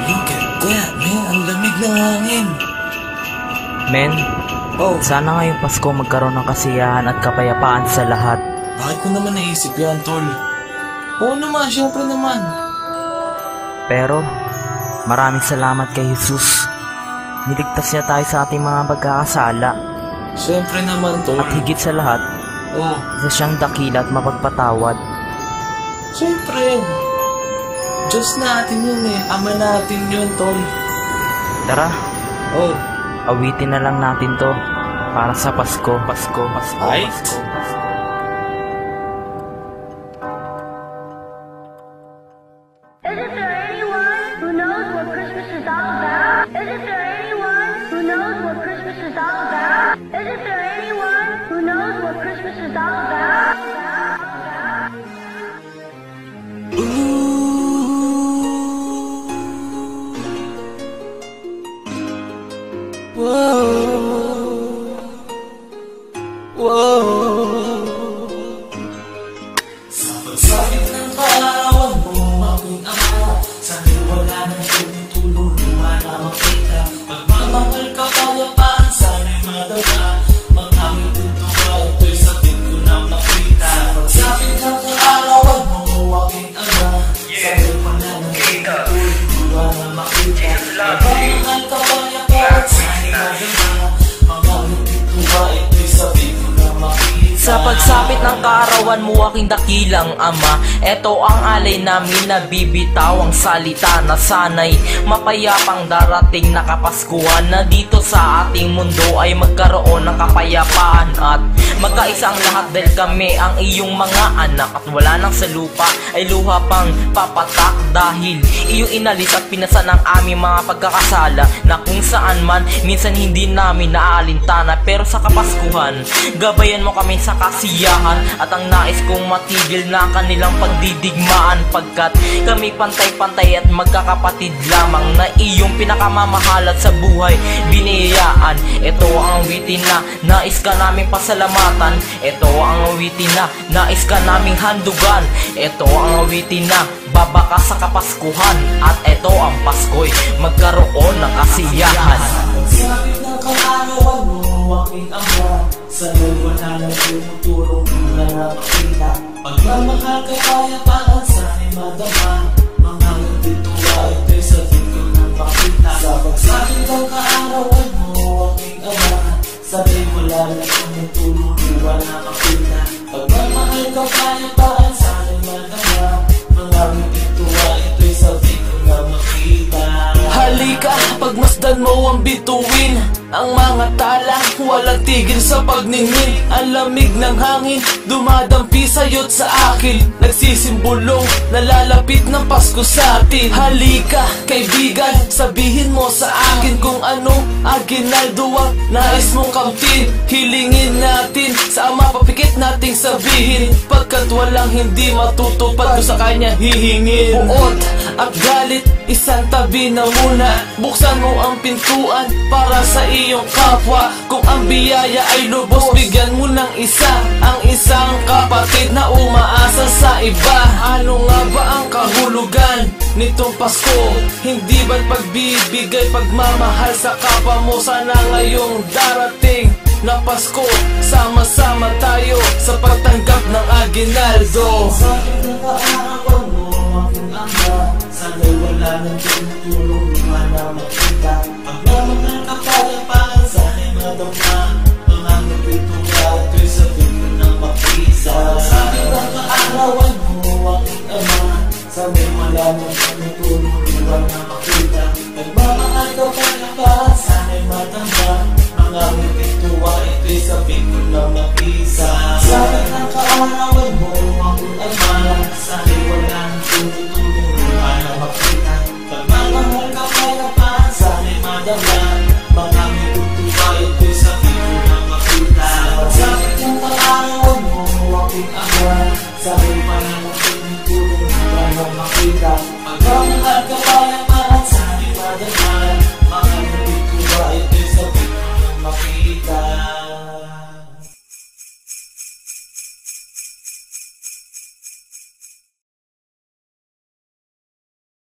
Look at that, man. Ang lamig ng hangin. Men, sana ngayong Pasko magkaroon ng kasiyahan at kapayapaan sa lahat. Bakit ko naman naisip yan, tol? Oo naman, syempre naman. Pero, maraming salamat kay Jesus. Niligtas niya tayo sa ating mga pagkakasala. Syempre naman, tol. At higit sa lahat, isa siyang dakila at mapagpatawad. Syempre. Diyos natin yun eh. Ama natin yun, tol. Tara. Awitin na lang natin to para sa Pasko. Ay? Isn't there anyone who knows what Christmas is all about? Isn't there anyone who knows what Christmas is all about? Isn't there anyone who knows what Christmas is all about? Sa pagsapit ng kaarawan mo, aking ama, sana'y wala nang tumutulong, luha na makita. Pagmamahal ka, kapayapaan, sana'y madama. Mga minuto ba, ito'y sabihin ko na makita. Sa pagsapit ng kaarawan mo, aking ama, sana'y wala nang tumutulong, luha na makita. Pagmamahal ka, kapayapaan, sana'y madama. Mga minuto ba, ito'y sabihin ko na makita. Sa pagsapit ng kaarawan mo, aking dakilang ama, eto ang alay namin na bibitaw, ang salita na sana'y mapayapang darating na Kapaskuhan, na dito sa ating mundo ay magkaroon ng kapayapaan at magkaisang lahat dahil kami ang iyong mga anak. At wala nang sa lupa ay luha pang papatak dahil iyong inalis at pinasan ang aming mga pagkakasala, na kung saan man minsan hindi namin naaalintana. Pero sa Kapaskuhan, gabayan mo kami sa kasiyahan, at ang nais kong matigil na kanilang pagdidigmaan, pagkat kami pantay-pantay at magkakapatid lamang, na iyong pinakamamahalat sa buhay biniyayaan. Ito ang awitin na nais ka naming pasalamatan. Ito ang awitin na nais ka naming handugan. Ito ang awitin na babaka sa Kapaskuhan, at ito ang Pasko'y magkaroon ng kasiyahan. Pagsapit ng kaarawan mo, aking ama, sana'y wala nang tumutulong, luha na makita. Pagmamahal ka, kapayapaan, sana'y madama. Mga minuto ba, ito'y sabihin ko na makita. Sa pagsapit ng kaarawan mo, aking ama, sana'y wala nang tumutulong, luha na makita. Pagmamahal ka, kapayapaan, sana'y madama. Mga minuto ba, ito'y sabihin ko na makita. Halika, pagmasdan mo ang bituin, ang mga tala, walang tigil sa pagningin. Ang lamig ng hangin, dumadampi sa'yo't sa akin, nagsisimbolong nalalapit ng Pasko sa atin. Halika, kaibigan, sabihin mo sa akin kung anong aginaldo ang nais mong kamtin. Hilingin natin sa Ama, papikit nating sabihin, pagkat walang hindi matutupad ko sa Kanya hihingin. Buot at galit, isang tabi na muna, buksan mo ang pintuan para sa iyong kapwa. Kung ang biyaya ay lubos, bigyan mo ng isa, ang isang kapatid na umaasa sa iba. Ano nga ba ang kahulugan nitong Pasko? Hindi ba't pagbibigay, pagmamahal sa kapwa mo? Sana ngayong darating na Pasko, sama-sama tayo sa pagtanggap ng aginaldo. Sa ng kaarawan mo, aking ama, sana'y wala nang tumutulong, luha na makita. Pagmamahal ka, kapayapaan, sana'y madama. Mga minuto ba, ito'y sabihin ko na makita. Sa ng kaarawan mo, aking ama, sana'y wala nang tumutulong, luha na makita. Pagmamahal ka, kapayapaan, sana'y madama. Mga minuto ba, ito'y sabihin ko na makita. Sa ng kaarawan mo, aking ama, sana'y wala nang tumutulong, luha na makita. Pagmamahal ka, kapayapaan, sana'y madama. Mga minuto ba, ito'y sabihin ko na makita. Sa ng kaarawan mo, aking ama, sana'y wala nang tumutulong, luha na makita. Pagmamahal ka,